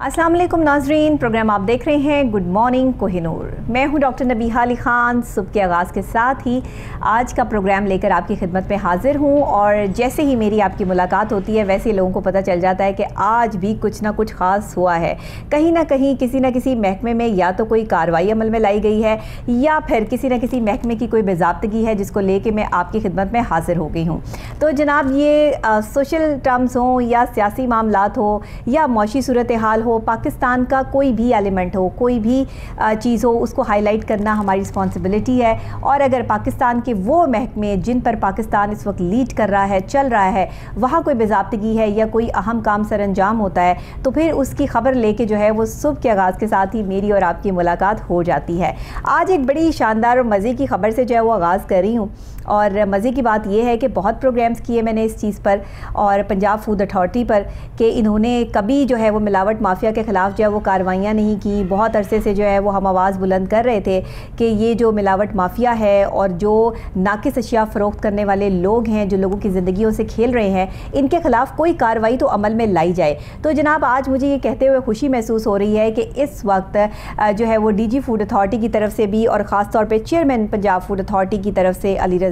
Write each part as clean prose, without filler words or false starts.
अस्सलाम वालेकुम नाजरीन, प्रोग्राम आप देख रहे हैं गुड मॉर्निंग कोहिनूर। मैं हूं डॉक्टर नबीहा अली ख़ान। सुबह के आगाज़ के साथ ही आज का प्रोग्राम लेकर आपकी खिदमत में हाजिर हूं और जैसे ही मेरी आपकी मुलाकात होती है वैसे ही लोगों को पता चल जाता है कि आज भी कुछ ना कुछ ख़ास हुआ है। कहीं ना कहीं किसी न किसी महकमे में या तो कोई कार्रवाई अमल में लाई गई है या फिर किसी न किसी महकमे की कोई बेज़ाब्तगी है जिसको लेके मैं आपकी खिदमत में हाजिर हो गई हूँ। तो जनाब ये सोशल टर्म्स हों या सियासी मामलात हो या मौशी सूरत हाल हो, पाकिस्तान का कोई भी एलिमेंट हो, कोई भी चीज़ हो, उसको हाईलाइट करना हमारी रिस्पॉन्सिबिलिटी है। और अगर पाकिस्तान के वो महकमे जिन पर पाकिस्तान इस वक्त लीड कर रहा है, चल रहा है, वहाँ कोई बेज़ाब्तगी है या कोई अहम काम सर अंजाम होता है तो फिर उसकी खबर लेके जो है वो सुबह के आगाज़ के साथ ही मेरी और आपकी मुलाकात हो जाती है। आज एक बड़ी शानदार और मज़े की खबर से जो है वो आगाज़ कर रही हूँ और मज़े की बात यह है कि बहुत प्रोग्राम्स किए मैंने इस चीज़ पर और पंजाब फूड अथॉरिटी पर कि इन्होंने कभी जो है वो मिलावट माफिया के ख़िलाफ़ जो है वो कार्रवाइयाँ नहीं की। बहुत अरसे से जो है वो हम आवाज़ बुलंद कर रहे थे कि ये जो मिलावट माफिया है और जो नाकिस अशिया फ़रोख्त करने वाले लोग हैं जो लोगों की ज़िंदगियों से खेल रहे हैं, इनके ख़िलाफ़ कोई कार्रवाई तो अमल में लाई जाए। तो जनाब आज मुझे ये कहते हुए खुशी महसूस हो रही है कि इस वक्त जो है वो DG फूड अथॉरिटी की तरफ से भी और ख़ास तौर पर चेयरमैन पंजाब फूड अथॉरिटी की तरफ से अली रज़ा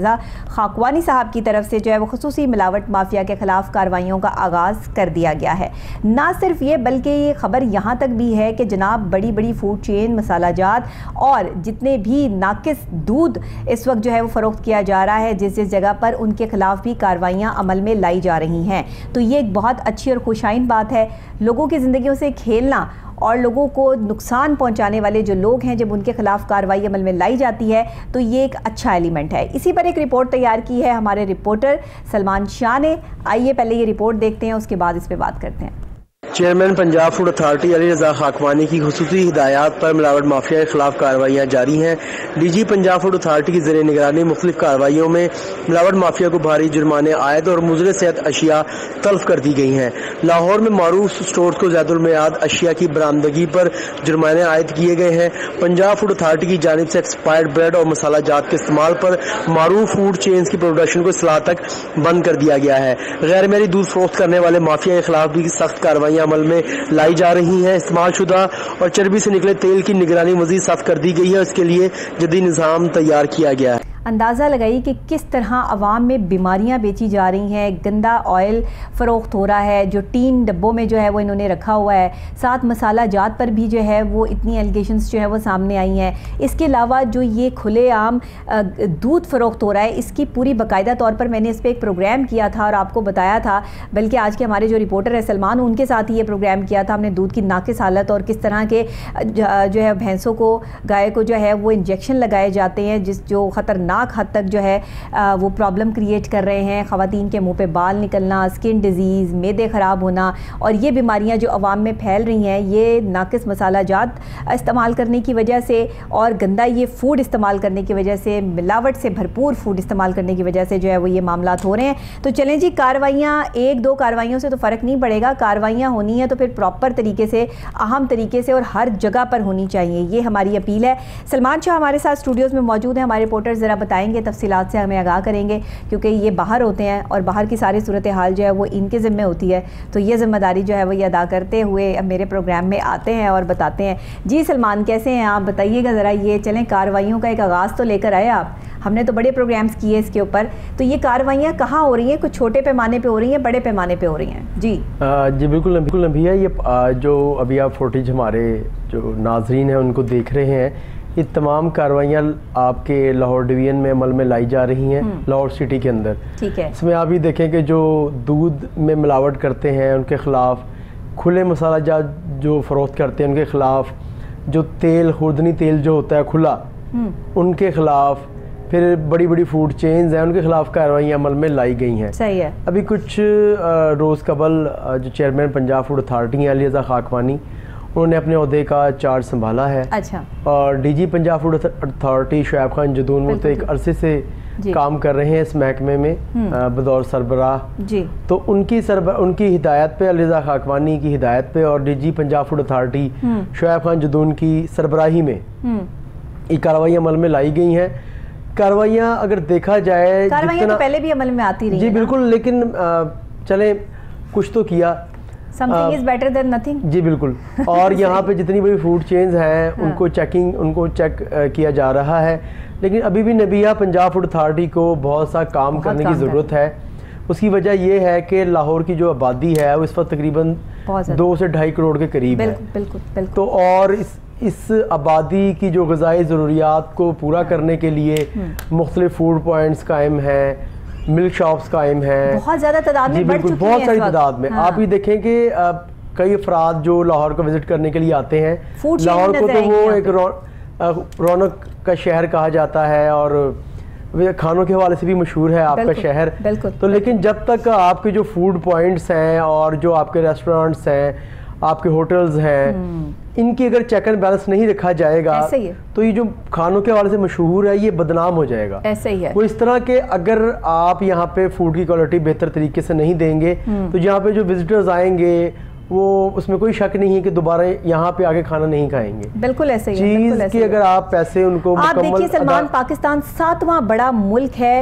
खाकवानी साहब की तरफ से जो है वो खुसूसी मिलावट माफिया के ख़िलाफ़ कार्रवाइयों का आगाज़ कर दिया गया है। ना सिर्फ ये बल्कि ये खबर यहाँ तक भी है कि जनाब बड़ी बड़ी फूड चेन, मसाला जात और जितने भी नाकिस दूध इस वक्त जो है वो फ़रोख्त किया जा रहा है जिस जिस जगह पर, उनके ख़िलाफ़ भी कार्रवाइयाँ अमल में लाई जा रही हैं। तो ये एक बहुत अच्छी और खुशाइन बात है। लोगों की ज़िंदगियों से खेलना और लोगों को नुकसान पहुंचाने वाले जो लोग हैं जब उनके खिलाफ कार्रवाई अमल में लाई जाती है तो ये एक अच्छा एलिमेंट है। इसी पर एक रिपोर्ट तैयार की है हमारे रिपोर्टर सलमान शाह ने। आइए पहले ये रिपोर्ट देखते हैं, उसके बाद इस पर बात करते हैं। Chairman Punjab food authority Ali Raza Khakwani की खुसूसी हिदायत पर मिलावट माफिया के खिलाफ कार्रवाइयाँ जारी हैं। DG पंजाब फूड अथॉरिटी की ज़रिए निगरानी मुख्तलिफ कार्रवाइयों में मिलावट माफिया को भारी जुर्माने आयद और मुज़र सेहत अशिया तल्फ कर दी गई हैं। लाहौर में मारूफ स्टोर्स को ज़ैदुल-मियाद अशिया की बरामदगी पर जुर्माने आयद किए गए हैं। पंजाब फूड अथॉरिटी की जानिब से एक्सपायर्ड ब्रेड और मसाला जात के इस्तेमाल पर मारूफ फूड चेन्स की प्रोडक्शन को सलाह तक बंद कर दिया गया है। गैर मेरी दूध फरोख्त करने वाले माफिया के खिलाफ भी सख्त कार्रवाइयाँ अमल में लाई जा रही हैं। इस्तेमाल शुदा और चर्बी से निकले तेल की निगरानी मजीद सख्त कर दी गई है। इसके लिए जदीद निज़ाम तैयार किया गया है। अंदाज़ा लगाइए कि किस तरह आवाम में बीमारियां बेची जा रही हैं। गंदा ऑयल फ़रोख्त हो रहा है जो टीन डब्बों में जो है वो इन्होंने रखा हुआ है। साथ मसाला जात पर भी जो है वो इतनी एलिगेशंस जो है वो सामने आई हैं। इसके अलावा जो ये खुलेआम दूध फ़रोख्त हो रहा है, इसकी पूरी बाकायदा तौर पर मैंने इस पर एक प्रोग्राम किया था और आपको बताया था, बल्कि आज के हमारे जो रिपोर्टर है सलमान, उनके साथ ही ये प्रोग्राम किया था हमने। दूध की नाकिस हालत और किस तरह के जो है भैंसों को, गाय को जो है वो इंजेक्शन लगाए जाते हैं जिस जो ख़तरनाक हद तक जो है वो प्रॉब्लम क्रिएट कर रहे हैं। ख़वातीन के मुंह पे बाल निकलना, स्किन डिजीज़, मैदे ख़राब होना और ये बीमारियां जो अवाम में फैल रही हैं ये नाकिस मसाला जात इस्तेमाल करने की वजह से और गंदा ये फूड इस्तेमाल करने की वजह से, मिलावट से भरपूर फूड इस्तेमाल करने की वजह से जो है वो ये मामलात हो रहे हैं। तो चलें जी, कार्रवाइयाँ एक दो कार्रवाइयों से तो फ़र्क नहीं पड़ेगा। कार्रवाइयाँ होनी है तो फिर प्रॉपर तरीके से, अहम तरीके से और हर जगह पर होनी चाहिए, ये हमारी अपील है। सलमान शाह हमारे साथ स्टूडियोज़ में मौजूद हैं। हमारे रिपोर्टर ज़रा बताएंगे, तफसीलात से हमें आगाह करेंगे क्योंकि ये बाहर होते हैं और बाहर की सारी सूरत हाल जो है वो इनके ज़िम्मे होती है। तो ये ज़िम्मेदारी जो है वो ये अदा करते हुए अब मेरे प्रोग्राम में आते हैं और बताते हैं। जी सलमान, कैसे हैं आप? बताइएगा ज़रा। ये चलें, कार्रवाइयों का एक आगाज़ तो लेकर आए आप। हमने तो बड़े प्रोग्राम्स किए इसके ऊपर, तो ये कार्रवाइयाँ कहाँ हो रही हैं? कुछ छोटे पैमाने पे हो रही हैं, बड़े पैमाने पे हो रही हैं? जी जी बिल्कुल नबिया, ये जो अभी आप फुटेज हमारे जो नाजरीन हैं उनको देख रहे हैं, ये तमाम कार्रवाइयाँ आपके लाहौर डिवीज़न में अमल में लाई जा रही हैं, लाहौर सिटी के अंदर। ठीक है। इसमें आप ये देखें कि जो दूध में मिलावट करते हैं उनके ख़िलाफ़, खुले मसाला जात जो फ़रोख्त करते हैं उनके ख़िलाफ़, जो तेल, खुर्दनी तेल जो होता है खुला, उनके ख़िलाफ़, फिर बड़ी बड़ी फूड चेन्स हैं उनके खिलाफ कार्रवाई अमल में लाई गई हैं। सही है। अभी कुछ रोज़ कबल जो चेयरमैन पंजाब फूड अथॉरिटी हैं अली रज़ा खाकवानी, उन्होंने अपने ओहदे का चार्ज संभाला है। अच्छा। और DG Punjab food authority Shoaib Khan Jadoon वो तो एक अरसे से काम कर रहे हैं इस महकमे में बतौर सरबराह जी। तो उनकी हिदायत पे, अली रज़ा खाकवानी की हिदायत पे और DG Punjab food authority Shoaib Khan Jadoon की सरबराही में ये कार्रवाई अमल में लाई गई हैं। कार्रवाइयाँ अगर देखा जाए, कार्रवाइयाँ तो पहले भी अमल में आती रही जी बिल्कुल, लेकिन चले कुछ तो किया। Something is better than nothing. जी बिल्कुल। और यहाँ पे जितनी बड़ी फूड चेन्स हैं उनको चेक किया जा रहा है, लेकिन अभी भी नबिया पंजाब फूड अथॉरिटी को बहुत सा काम करने की ज़रूरत है। उसकी वजह यह है कि लाहौर की जो आबादी है वो इस वक्त तकरीबन 2 से 2.5 करोड़ के करीब है। बिल्कुल। तो और इस आबादी की जो ग़िज़ाई ज़रूरियात को पूरा करने के लिए मुख्तलिफ फूड पॉइंट्स कायम हैं, मिल्क शॉप्स कायम हैं, बहुत ज़्यादा तादाद में, बिल्कुल बहुत सारी तादाद में। आप ये देखें कि कई अफराद जो लाहौर को विज़िट करने के लिए आते हैं, लाहौर को तो वो एक रौनक का शहर कहा जाता है और खानों के हवाले से भी मशहूर है आपका शहर। तो लेकिन जब तक आपके जो फूड पॉइंट्स हैं और जो आपके रेस्टोरेंट्स हैं, आपके होटल्स हैं, इनकी अगर चेक एंड बैलेंस नहीं रखा जाएगा तो ये जो खानों के हवाले से मशहूर है ये बदनाम हो जाएगा। ऐसे ही है। वो इस तरह के अगर आप यहाँ पे फूड की क्वालिटी बेहतर तरीके से नहीं देंगे तो यहाँ पे जो विजिटर्स आएंगे वो उसमें कोई शक नहीं है कि दोबारा यहाँ पे आके खाना नहीं खाएंगे। बिल्कुल ऐसे ही चीज की अगर आप पैसे उनको आप देखिए सलमान, पाकिस्तान 7वां बड़ा मुल्क है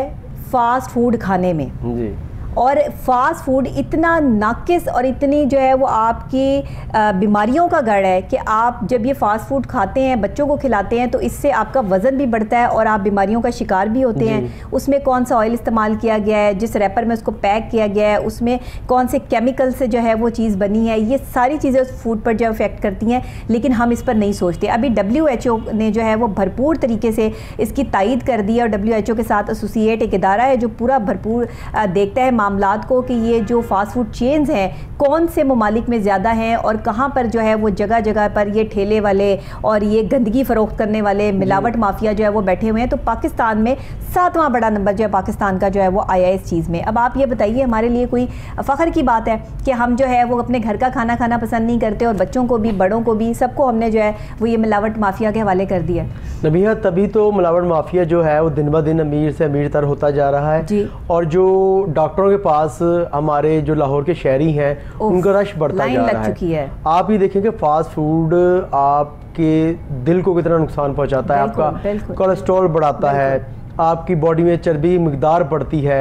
फास्ट फूड खाने में जी, और फास्ट फूड इतना नाकिस और इतनी जो है वो आपकी बीमारियों का गढ़ है कि आप जब ये फास्ट फूड खाते हैं, बच्चों को खिलाते हैं, तो इससे आपका वज़न भी बढ़ता है और आप बीमारियों का शिकार भी होते हैं। उसमें कौन सा ऑयल इस्तेमाल किया गया है, जिस रैपर में उसको पैक किया गया है, उसमें कौन से केमिकल से जो है वो चीज़ बनी है, ये सारी चीज़ें उस फूड पर जो इफेक्ट करती हैं, लेकिन हम इस पर नहीं सोचते। अभी WHO ने जो है वो भरपूर तरीके से इसकी तायद कर दी है और WHO के साथ एसोसिएट एक इदारा है जो पूरा भरपूर देखता है मामलात को कि ये जो फास्ट फूड चेन्स हैं कौन से ममालिक में ज़्यादा हैं और कहाँ पर जो है वो जगह जगह पर ये ठेले वाले और ये गंदगी फ़रोख्त करने वाले मिलावट माफिया जो है वो बैठे हुए हैं। तो पाकिस्तान में 7वां बड़ा नंबर जो है पाकिस्तान का जो है वो आया इस चीज़ में। अब आप ये बताइए, हमारे लिए कोई फ़ख्र की बात है कि हम जो है वो अपने घर का खाना खाना पसंद नहीं करते और बच्चों को भी, बड़ों को भी, सबको हमने जो है वो ये मिलावट माफिया के हवाले कर दिया। नबिया, तभी तो मिलावट माफिया जो है वो दिन ब दिन अमीर से अमीर तर होता जा रहा है जी। और जो डॉक्टरों के पास हमारे जो लाहौर के शहरी हैं उनका रश बढ़ता जा रहा है। आप ही देखें कि फास्ट फूड आपके दिल को कितना नुकसान पहुंचाता है, आपका कोलेस्ट्रॉल बढ़ाता है, आपकी बॉडी में चर्बी की मिकदार बढ़ती है।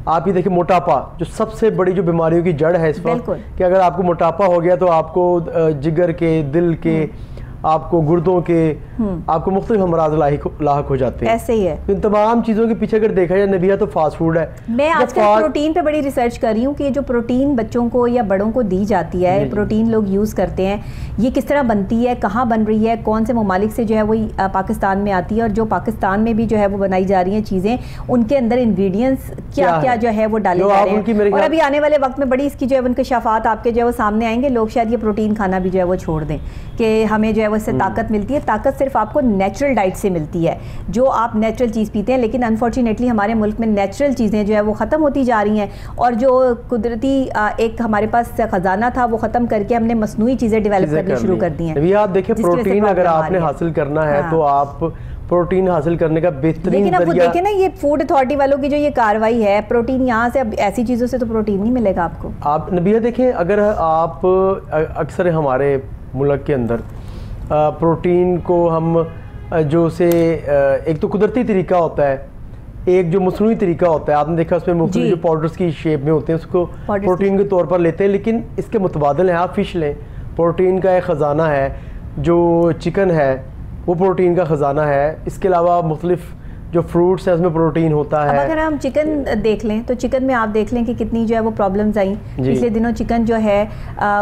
आप ही देखिए मोटापा जो सबसे बड़ी जो बीमारियों की जड़ है इस वक्त, कि अगर आपको मोटापा हो गया तो आपको जिगर के, दिल के, आपको गुर्दों के, आपको मुख्तलिफ अमराज लाहक हो जाते हैं। ऐसे ही है। इन तमाम चीज़ों के पीछे अगर देखा जाए नबिया तो फास्ट फूड है। मैं आजकल प्रोटीन पे बड़ी रिसर्च कर रही हूँ कि जो प्रोटीन बच्चों को या बड़ों को दी जाती है, प्रोटीन लोग यूज़ करते हैं, ये किस तरह बनती है, कहाँ बन रही है, कौन से ममालिक से जो है वो पाकिस्तान में आती है, और जो पाकिस्तान में भी जो है वो बनाई जा रही हैं चीज़ें, उनके अंदर इंग्रेडिएंट्स क्या क्या जो है वो डाले जा रहे हैं। और अभी आने वाले वक्त में बड़ी इसकी जो है इंकशाफात आपके जो है वो सामने आएंगे। लोग शायद ये प्रोटीन खाना भी जो है वो छोड़ दें कि हमें जो है वो इससे ताकत मिलती है। ताकत सिर्फ आपको नेचुरल डाइट से मिलती है, जो आप नेचुरल चीज़ पीते हैं, लेकिन अनफॉर्चुनेटली हमारे मुल्क में नेचुरल चीज़ें जो है वो ख़त्म होती जा रही हैं और जो कुदरती एक हमारे पास ख़जाना था वो ख़त्म करके हमने मसनूई चीज़ें डेवलप करनी शुरू कर दी हैं। अभी आप देखिए प्रोटीन अगर आपने हासिल करना है तो आप प्रोटीन हासिल करने का बेहतरीन, लेकिन अब वो देखें ना ये फूड अथॉरिटी वालों की जो ये कार्रवाई है, प्रोटीन यहाँ से, अब ऐसी चीज़ों से तो प्रोटीन नहीं मिलेगा आपको। आप नबिया देखें, अगर आप अक्सर हमारे मुल्क के अंदर प्रोटीन को हम जो से एक तो कुदरती तरीका होता है, एक जो मसनूई तरीका होता है, आपने देखा उसमें मुख्तलिफ जो पाउडर्स की शेप में होते हैं उसको प्रोटीन के तौर पर लेते हैं, लेकिन इसके मुतबादिल है आप फिश लें, प्रोटीन का एक ख़जाना है। जो चिकन है वो प्रोटीन का ख़जाना है। इसके अलावा मुख्तलिफ जो फ्रूट्स हैं उसमें प्रोटीन होता है। अब अगर हम चिकन देख लें तो चिकन में आप देख लें कि कितनी जो है वो प्रॉब्लम्स आई पिछले दिनों। चिकन जो है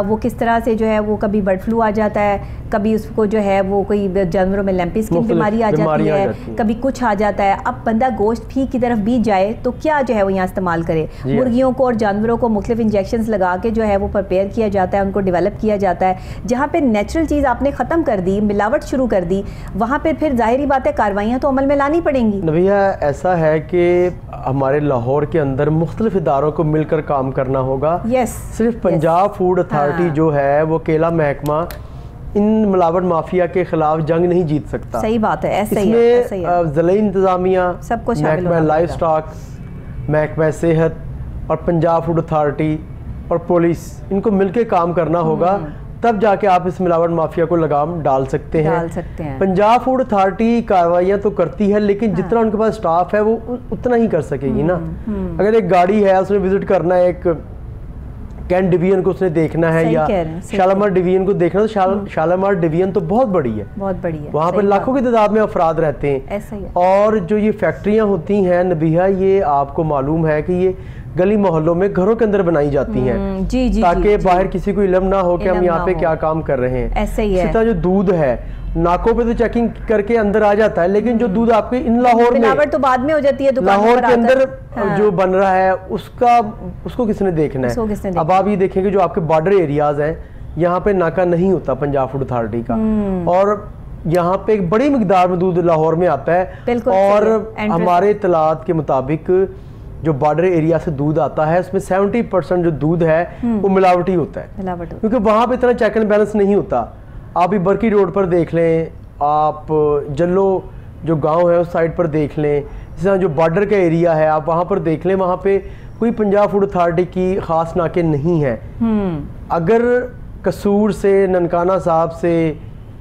वो किस तरह से जो है वो कभी बर्ड फ्लू आ जाता है, कभी उसको जो है वो कोई जानवरों में लैंपी स्किन बीमारी आ जाती है, कभी कुछ आ जाता है। अब बंदा गोश्त फी की तरफ भी जाए तो क्या जो है वो यहाँ इस्तेमाल करे, मुर्गियों को और जानवरों को मुख्तलिफ इंजेक्शंस लगा के जो है वो प्रिपेयर किया जाता है, उनको डेवलप किया जाता है। जहाँ पे नेचुरल चीज़ आपने ख़त्म कर दी, मिलावट शुरू कर दी, वहाँ पर फिर जाहिर बात है कार्रवाइयाँ तो अमल में लानी पड़ेंगी। नबिया ऐसा है कि हमारे लाहौर के अंदर मुख्तलिफ इदारों को मिलकर काम करना होगा। सिर्फ पंजाब फूड अथॉरिटी जो है वो अकेला महकमा इन मिलावट माफिया के खिलाफ जंग नहीं जीत सकता। सही बात है, ऐसा ही है। ज़िला इंतज़ामिया, महकमा लाइफ स्टॉक, महकमा सेहत और पंजाब फूड अथॉरिटी और पुलिस, इनको मिलकर काम करना होगा, तब जाके आप इस मिलावट माफिया को लगाम डाल सकते हैं। पंजाब फूड अथॉरिटी कार्रवाइयाँ तो करती है, लेकिन जितना उनके पास स्टाफ है वो उतना ही कर सकेगी ना। अगर एक गाड़ी है उसने विजिट करना है एक कैंट डिवीजन को उसने देखना है या शालामार डिवीजन को देखना, तो शालामार डिवीजन तो बहुत बड़ी है, बहुत बड़ी है, वहाँ पर लाखों की तादाद में अफराद रहते हैं। ऐसा ही है। और जो ये फैक्ट्रियाँ होती हैं नबीहा, ये आपको मालूम है कि ये गली मोहल्लों में घरों के अंदर बनाई जाती हैं, ताकि बाहर किसी को इल्म ना हो कि हम यहाँ पे क्या काम कर रहे हैं। ऐसे ही है। इसी तरह जो दूध है नाकों पे तो चेकिंग करके अंदर आ जाता है, लेकिन जो दूध आपके इन लाहौर में मिलावट तो बाद में हो जाती है, लाहौर के अंदर जो बन रहा है उसको किसने देखना है। अब आप ये देखेंगे जो आपके बॉर्डर एरियाज हैं, यहाँ पे नाका नहीं होता पंजाब फूड अथॉरिटी का, और यहाँ पे एक बड़ी मिकदार में दूध लाहौर में आता है। और हमारे इत्तलात के मुताबिक जो बॉर्डर एरिया से दूध आता है उसमें 70% जो दूध है वो मिलावटी होता है, क्योंकि वहाँ पे इतना चेक एंड बैलेंस नहीं होता। आप भी बरकी रोड पर देख लें, आप जल्लो जो गांव है उस साइड पर देख लें, जिस तरह जो बॉर्डर का एरिया है आप वहाँ पर देख लें, वहाँ पे कोई पंजाब फूड अथॉरिटी की खास नाके नहीं है। अगर कसूर से, ननकाना साहब से,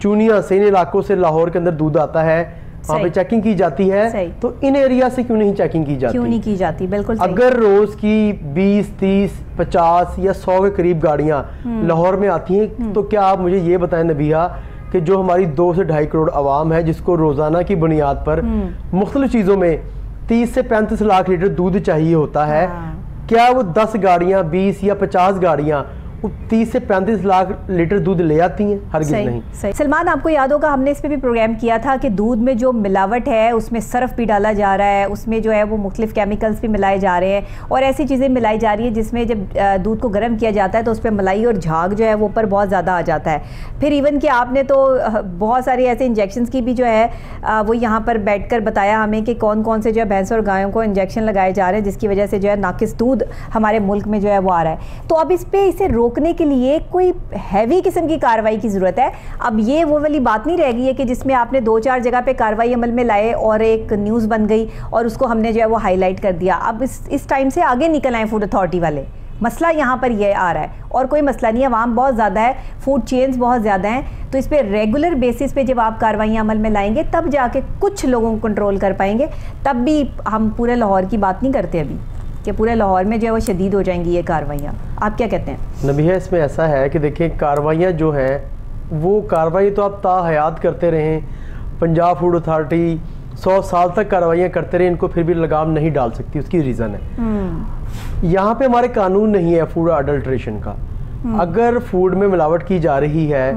चूनिया से, इन इलाकों से लाहौर के अंदर दूध आता है, वहाँ पे चेकिंग की जाती है, तो इन एरिया से क्यों नहीं चेकिंग की जाती? क्यों नहीं की जाती? बिल्कुल सही। अगर रोज की 20, 30, 50 या 100 के करीब गाड़ियां लाहौर में आती हैं, तो क्या आप मुझे ये बताएं नबिया कि जो हमारी 2 से 2.5 करोड़ आवाम है, जिसको रोजाना की बुनियाद पर मुख्तलिफ चीजों में 30 से 35 लाख लीटर दूध चाहिए होता है, क्या वो 10 गाड़ियां, 20 या 50 गाड़ियां 30 से 35 लाख लीटर दूध ले आती हैं? हरगिज़ नहीं। सही। सलमान, आपको याद होगा हमने इस पे भी प्रोग्राम किया था कि दूध में जो मिलावट है उसमें सर्फ भी डाला जा रहा है, उसमें जो है वो मुख्तलिफ केमिकल्स भी मिलाए जा रहे हैं और ऐसी चीज़ें मिलाई जा रही है जिसमें जब दूध को गर्म किया जाता है तो उस पर मलाई और झाग जो है वो ऊपर बहुत ज़्यादा आ जाता है। फिर इवन कि आपने तो बहुत सारे ऐसे इंजेक्शंस की भी जो है वो यहाँ पर बैठ कर बताया हमें कि कौन कौन से जो है भैंस और गायों को इंजेक्शन लगाए जा रहे हैं, जिसकी वजह से जो है नाकिस दूध हमारे मुल्क में जो है वो आ रहा है। तो अब इसे रोकने के लिए कोई हैवी किस्म की कार्रवाई की जरूरत है। अब ये वो वाली बात नहीं रह गई है कि जिसमें आपने 2-4 जगह पे कार्रवाई अमल में लाए और एक न्यूज़ बन गई और उसको हमने जो है वो हाईलाइट कर दिया। अब इस टाइम से आगे निकल आए फूड अथॉरिटी वाले। मसला यहाँ पर ये आ रहा है और कोई मसला नहीं है, अवाम बहुत ज़्यादा है, फूड चेन्स बहुत ज़्यादा हैं, तो इस पर रेगुलर बेसिस पे जब आप कार्रवाइयाँ अमल में लाएंगे तब जाके कुछ लोगों को कंट्रोल कर पाएंगे। तब भी हम पूरे लाहौर की बात नहीं करते अभी कि पूरे लाहौर में जो है वो शदीद हो जाएंगी ये कार्रवाइयाँ। आप क्या कहते हैं? नबीहा, इसमें ऐसा है कि देखिए कार्रवाइयाँ जो हैं वो कार्रवाई तो आप ताहयात करते रहें, पंजाब फूड अथॉरिटी 100 साल तक कार्रवाइयाँ करते रहे, इनको फिर भी लगाम नहीं डाल सकती। उसकी रीज़न है यहाँ पे हमारे कानून नहीं है फूड अडल्ट्रेशन का। अगर फूड में मिलावट की जा रही है,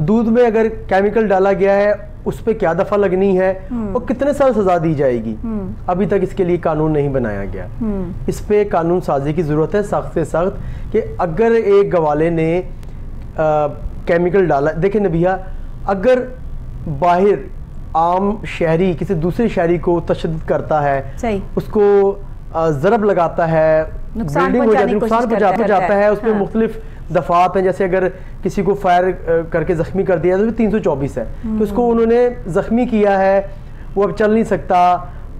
दूध में अगर केमिकल डाला गया है, उस पर क्या दफा लगनी है और कितने साल सजा दी जाएगी, अभी तक इसके लिए कानून नहीं बनाया गया। इस पे कानून साजी की जरूरत है सख्त से सख्त कि अगर एक गवाले ने केमिकल डाला, देखिए नबिया, अगर बाहर आम शहरी किसी दूसरे शहरी को तशद्दुद करता है, उसको ज़रब लगाता है, बिल्डिंग हो जाती है, नुकसान पहुंचाता है, उसमें मुख्तलिफ दफात हैं, जैसे अगर किसी को फायर करके ज़ख्मी कर दिया तो 324 है, तो उसको उन्होंने ज़ख्मी किया है, वो अब चल नहीं सकता,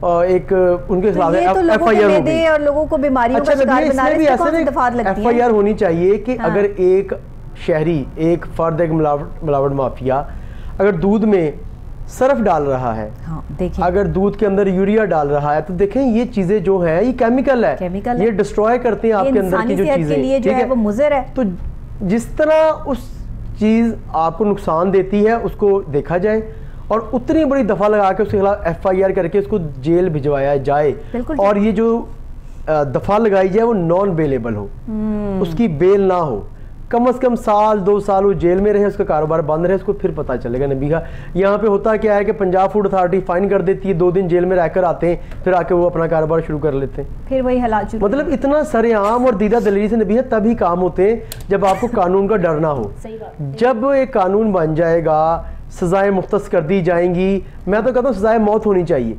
एक उनके खिलाफ FIR हो गई और लोगों को बीमारियों का शिकार बना रहे हैं, कौन सी दफात लगती है? FIR होनी चाहिए कि अगर एक शहरी, एक फर्द, एक मिलावट माफिया अगर दूध में सर्फ डाल रहा है, अगर दूध के अंदर यूरिया डाल रहा है, तो देखें ये चीजें जो है ये केमिकल है, ये डिस्ट्रॉय करते हैं आपके अंदर की जो चीजें, जो है वो मुज़र है। तो जिस तरह उस चीज आपको नुकसान देती है उसको देखा जाए और उतनी बड़ी दफा लगा के उसके खिलाफ FIR करके उसको जेल भिजवाया जाए, और ये जो दफा लगाई जाए वो नॉन बेलेबल हो, उसकी बेल ना हो, कम से कम 1-2 साल वो जेल में रहे, उसका कारोबार बंद रहे, उसको फिर पता चलेगा। नबीहा, यहाँ पे होता क्या है कि पंजाब फूड अथॉरिटी फाइन कर देती है, 2 दिन जेल में रहकर आते हैं, फिर आके वो अपना कारोबार शुरू कर लेते हैं, फिर वही हालात। मतलब इतना सरेआम और दीदा दलील से नबीहा तभी काम होते हैं जब आपको कानून का डर ना हो। जब एक कानून बन जाएगा, सजाएं मुख्तस कर दी जाएंगी, मैं तो कहता हूँ सजाएं मौत होनी चाहिए।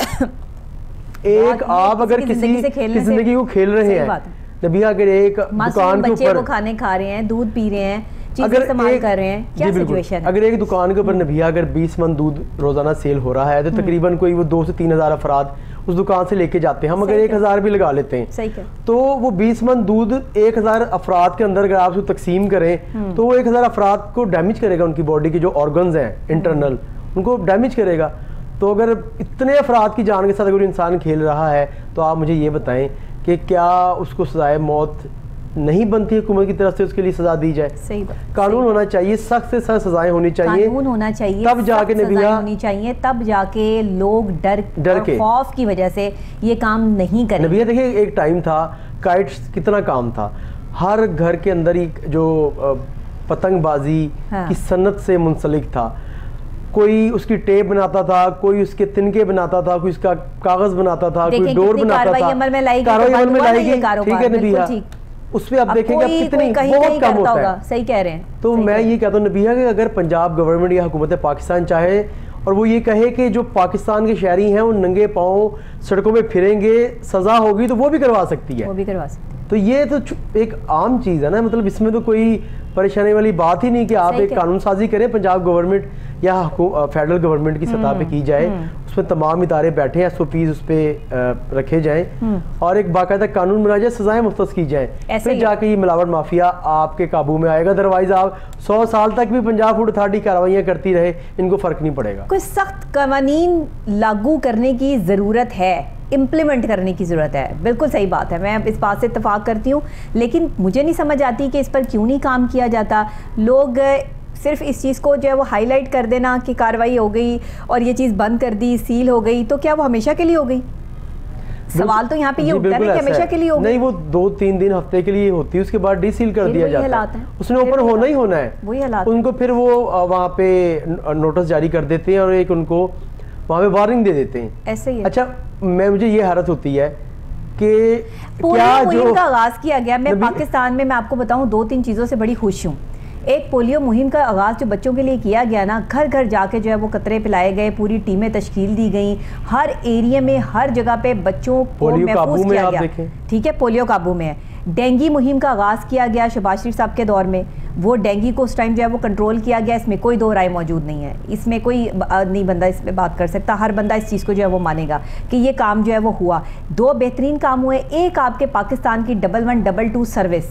एक आप अगर किसी जिंदगी को खेल रहे हैं नबिया, अगर एक दुकान के ऊपर खाने खा रहे हैं, दूध पी रहे हैं, चीजें इस्तेमाल कर रहे हैं, क्या सिचुएशन है? अगर एक दुकान के ऊपर नबिया अगर 20 मन दूध रोजाना सेल हो रहा है, तो तकरीबन कोई वो 2 से 3 हज़ार अफराद उस दुकान से लेके जाते हैं। हम अगर 1000 भी लगा लेते हैं, तो वो 20 मन दूध 1000 अफराद के अंदर अगर आप उसको तकसीम करें तो वो 1000 अफराद को डैमेज करेगा, उनकी बॉडी के जो ऑर्गन्स हैं इंटरनल, उनको डैमेज करेगा। तो अगर इतने अफराद की जान के साथ अगर इंसान खेल रहा है, तो आप मुझे ये बताएं कि क्या उसको सजाए मौत नहीं बनती हुकूमत की तरफ से उसके लिए सजा दी जाए। सही बात, कानून होना चाहिए, सख्त से सख्त सजाएं होनी चाहिए, कानून होना चाहिए, तब जाके नबिया होनी चाहिए, तब जाके लोग डर के खौफ की वजह से ये काम नहीं करेंगे। नबिया देखिए, एक टाइम था काइट्स कितना काम था, हर घर के अंदर ही जो पतंगबाजी की सन्नत से मुंसलिक था, कोई उसकी टेप बनाता था, कोई उसके तिनके बनाता था, कोई उसका कागज बनाता था, कोई डोर बनाता था, कार्रवाई अमल में लाई गई, ठीक है नबिया, उस पर आप देखेंगे कितनी बहुत कम होता है। सही कह रहे हैं। तो मैं ये कहता हूँ नबिया कि अगर पंजाब गवर्नमेंट या हुकूमत पाकिस्तान चाहे और वो ये कहे कि जो पाकिस्तान के शहरी हैं वो नंगे पाँव सड़कों में फिरेंगे, सजा होगी, तो वो भी करवा सकती है, वो भी करवा सकती है। तो ये तो एक आम चीज़ है ना, मतलब इसमें तो कोई परेशानी वाली बात ही नहीं कि आप एक कानून साजी करें, पंजाब गवर्नमेंट या फेडरल गवर्नमेंट की सतह पे की जाए, उसमें तमाम इदारे बैठे, SOPs उस पर रखे जाएं और एक बाकायदा कानून बना जाए, सजाएं मुख्तस की जाएं, फिर जाके ये मिलावट माफिया आपके काबू में आएगा। अदरवाइज आप 100 साल तक भी पंजाब फूड अथॉरिटी कार्रवाइयाँ करती रहे, इनको फ़र्क नहीं पड़ेगा। कोई सख्त कानून लागू करने की ज़रूरत है, इम्प्लीमेंट करने की ज़रूरत है, बिल्कुल सही बात है, मैं इस बात से इत्तेफाक करती हूँ, लेकिन मुझे नहीं समझ आती कि इस पर क्यों नहीं काम किया जाता। लोग सिर्फ इस चीज़ को जो है वो हाईलाइट कर देना कि कार्रवाई हो गई और ये चीज़ बंद कर दी, सील हो गई, तो क्या वो हमेशा के लिए हो गई? सवाल तो यहाँ पे ये उठता है कि हमेशा के लिए हो गई। नहीं, वो 2-3 दिन हफ्ते के लिए होती है, उसके बाद डीसील कर दिया जाता है, उसने ऊपर होना ही होना है, वही हालात उनको फिर वो वहाँ पे नोटिस जारी कर देते हैं और एक उनको वहाँ पे वार्निंग दे देते हैं, ऐसे ही। अच्छा, मुझे ये हैरत होती है कि क्या जो का आगाज किया गया, मैं पाकिस्तान में, मैं आपको बताऊं, 2-3 चीज़ों से बड़ी खुश हूँ। एक पोलियो मुहिम का आगाज़ जो बच्चों के लिए किया गया ना, घर घर जाके जो है वो कतरे पिलाए गए, पूरी टीमें तश्कील दी गई, हर एरिया में हर जगह पे बच्चों को महफूज किया गया, ठीक है, पोलियो काबू में है। डेंगू मुहिम का आगाज़ किया गया शहबाज शरीफ साहब के दौर में, वो डेंगू को उस टाइम जो है वो कंट्रोल किया गया, इसमें कोई दो राय मौजूद नहीं है, इसमें कोई नहीं बंदा इस पर बात कर सकता, हर बंदा इस चीज़ को जो है वो मानेगा कि ये काम जो है वो हुआ। 2 बेहतरीन काम हुए, एक आपके पाकिस्तान की 1122 सर्विस,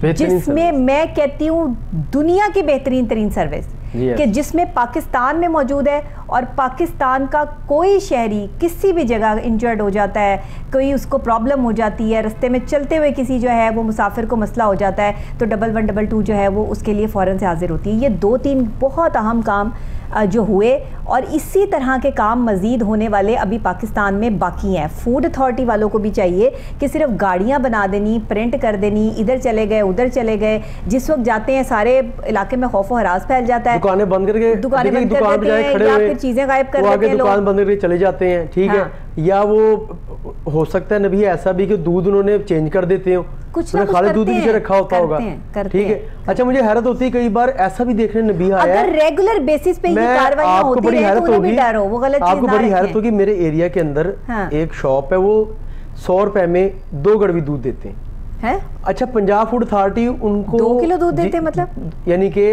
जिसमें मैं कहती हूँ दुनिया की बेहतरीन तरीन सर्विस, कि जिसमें पाकिस्तान में मौजूद है और पाकिस्तान का कोई शहरी किसी भी जगह इंजर्ड हो जाता है, कोई उसको प्रॉब्लम हो जाती है, रास्ते में चलते हुए किसी जो है वो मुसाफिर को मसला हो जाता है, तो 1122 जो है वो उसके लिए फ़ौरन से हाजिर होती है। ये 2-3 बहुत अहम काम जो हुए और इसी तरह के काम मज़ीद होने वाले अभी पाकिस्तान में बाकी हैं। फूड अथॉरिटी वालों को भी चाहिए कि सिर्फ गाड़ियाँ बना देनी, प्रिंट कर देनी, इधर चले गए उधर चले गए, जिस वक्त जाते हैं सारे इलाके में खौफ व हरास फैल जाता है, दुकानें बंद करके दुकान कर देते हैं या फिर चीज़ें गायब कर देते हैं, दुकान बंद करके चले जाते हैं, ठीक है, या वो हो सकता है नबी ऐसा भी कि दूध उन्होंने चेंज कर देते हो, कुछ खाली दूध नीचे रखा होता होगा, ठीक है। अच्छा, मुझे हैरत होती है कई बार ऐसा भी देखने नबी आया, अगर रेगुलर बेसिस पे ये कार्रवाइयां होती रहे तो उन्हें भी डर हो, वो गलत चीज ना रखें। आपको बड़ी हैरत होगी, मेरे एरिया के अंदर एक शॉप है, वो 100 रुपए में 2 गड़वी दूध देते हैं। अच्छा, पंजाब फूड अथॉरिटी उनको 2 किलो दूध देते हैं, मतलब यानी कि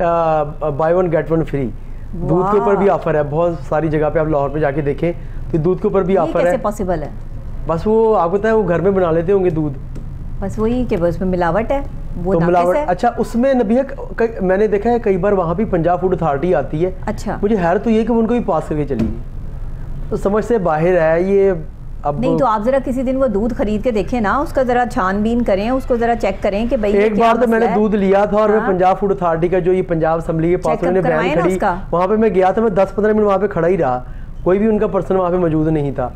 बाय 1 गेट 1 फ्री, दूध के ऊपर भी ऑफर है, बहुत सारी जगह पे आप लाहौर पे जाके देखें तो दूध के ऊपर भी ऑफर है। कैसे पॉसिबल है? बस वो आपको पता है वो घर में बना लेते होंगे दूध, बस वही कि उसमें मिलावट है, वो तो मिलावट है। अच्छा, उसमें नबी मैंने देखा है कई बार वहाँ भी पंजाब फूड अथॉरिटी आती है। अच्छा, मुझे हैरत तो ये कि उनको भी पास करके चली गई, तो समझ से बाहर है ये। अब नहीं तो आप जरा किसी दिन वो दूध खरीद के देखें ना, उसका जरा छानबीन करें, उसको जरा चेक करें कि भाई एक बार तो मैंने दूध लिया था और मैं पंजाब फूड अथॉरिटी का जो ये पंजाब असेंबली के पास उन्होंने वैन खड़ी, वहाँ पे मैं गया था, मैं 10-15 मिनट वहाँ पे खड़ा ही रहा, कोई भी उनका पर्सन वहाँ पे मौजूद नहीं था।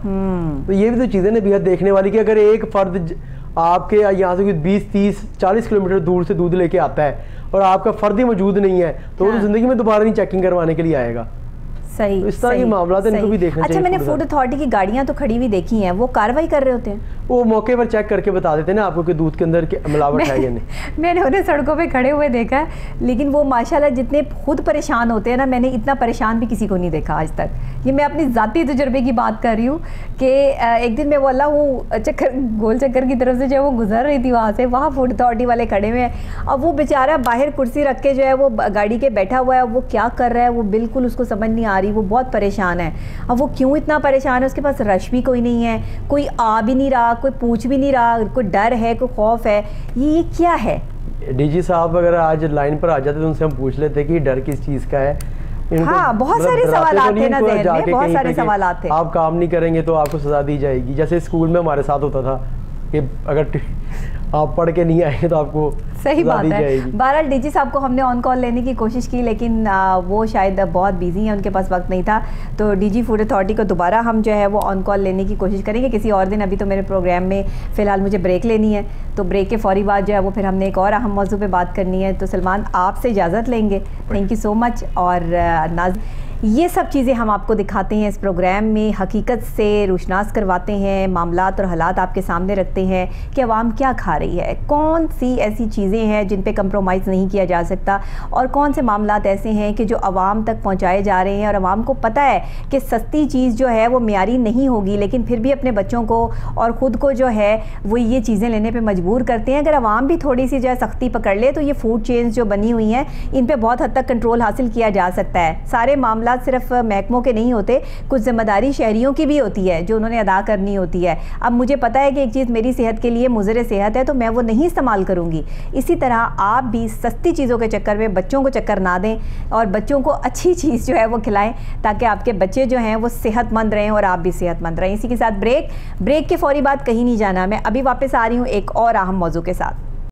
तो ये भी तो चीज़ें ना बेहद देखने वाली कि अगर एक फर्द आपके यहाँ से 20-30-40 किलोमीटर दूर से दूध लेके आता है और आपका फर्द ही मौजूद नहीं है, तो वो तो जिंदगी में दोबारा नहीं चेकिंग करवाने के लिए आएगा। सही, तो इस तरह के मामला इनको भी देखना चाहिए। अच्छा, मैंने फूड अथॉरिटी की गाड़ियां तो खड़ी हुई देखी हैं, वो कार्रवाई कर रहे होते हैं, वो मौके पर चेक करके बता देते हैं ना आपको कि दूध के अंदर मिलावट है या नहीं। मैंने उन्हें सड़कों पे खड़े हुए देखा है, लेकिन वो माशाल्लाह जितने खुद परेशान होते हैं ना, मैंने इतना परेशान भी किसी को नहीं देखा आज तक। ये मैं अपनी ज़ाती तजुर्बे की बात कर रही हूँ कि एक दिन मैं वाला वो गोल चक्कर की तरफ से जो है वो गुजर रही थी, वहाँ से, वहाँ फूड अथॉरिटी वाले खड़े हुए हैं, अब वो बेचारा बाहर कुर्सी रख के जो है वो गाड़ी के बैठा हुआ है, वो क्या कर रहा है वो बिल्कुल उसको समझ नहीं आ रही, वो बहुत परेशान है। अब वो क्यों इतना परेशान है, उसके पास रश भी कोई नहीं है, कोई आ भी नहीं रहा, कोई पूछ भी नहीं रहा, कोई डर है, कोई खौफ है, ये क्या है? डीजी साहब अगर आज लाइन पर आ जाते तो उनसे हम पूछ लेते कि डर किस चीज़ का है। हाँ, बहुत सारे सवाल आते ना ज़हन में, बहुत सारे सवाल आते। आप काम नहीं करेंगे तो आपको सजा दी जाएगी, जैसे स्कूल में हमारे साथ होता था, कि अगर आप पढ़ के नहीं आए तो आपको सही बात है। बहरहाल डीजी साहब को हमने ऑन कॉल लेने की कोशिश की, लेकिन वो शायद बहुत बिजी हैं, उनके पास वक्त नहीं था। तो डीजी फूड अथॉरिटी को दोबारा हम जो है वो ऑन कॉल लेने की कोशिश करेंगे किसी और दिन। अभी तो मेरे प्रोग्राम में फ़िलहाल मुझे ब्रेक लेनी है, तो ब्रेक के फ़ौरी बाद जो है वो फिर हमने एक और अहम मौजू पे बात करनी है। तो सलमान आपसे इजाज़त लेंगे, थैंक यू सो मच। और नाज ये सब चीज़ें हम आपको दिखाते हैं इस प्रोग्राम में, हकीकत से रोशनास करवाते हैं, मामलात और हालात आपके सामने रखते हैं कि अवाम क्या खा रही है, कौन सी ऐसी चीज़ें हैं जिन पे कंप्रोमाइज़ नहीं किया जा सकता, और कौन से मामलात ऐसे हैं कि जो अवाम तक पहुंचाए जा रहे हैं और अवाम को पता है कि सस्ती चीज़ जो है वो मियारी नहीं होगी, लेकिन फिर भी अपने बच्चों को और ख़ुद को जो है वो ये चीज़ें लेने पर मजबूर करते हैं। अगर अवाम भी थोड़ी सी जो है सख्ती पकड़ ले तो ये फूड चेन्स जो बनी हुई हैं इन पर बहुत हद तक कंट्रोल हासिल किया जा सकता है। सारे मामला सिर्फ महकमों के नहीं होते, कुछ जिम्मेदारी शहरियों की भी होती है जो उन्होंने अदा करनी होती है। अब मुझे पता है कि एक चीज़ मेरी सेहत के लिए मुज़र सेहत है तो मैं वो नहीं इस्तेमाल करूँगी। इसी तरह आप भी सस्ती चीज़ों के चक्कर में बच्चों को चक्कर ना दें और बच्चों को अच्छी चीज़ जो है वो खिलाएं, ताकि आपके बच्चे जो हैं वो सेहतमंद रहें और आप भी सेहतमंद रहें। इसी के साथ ब्रेक के फौरी बाद कहीं नहीं जाना, मैं अभी वापस आ रही हूँ एक और अहम मौजू के साथ।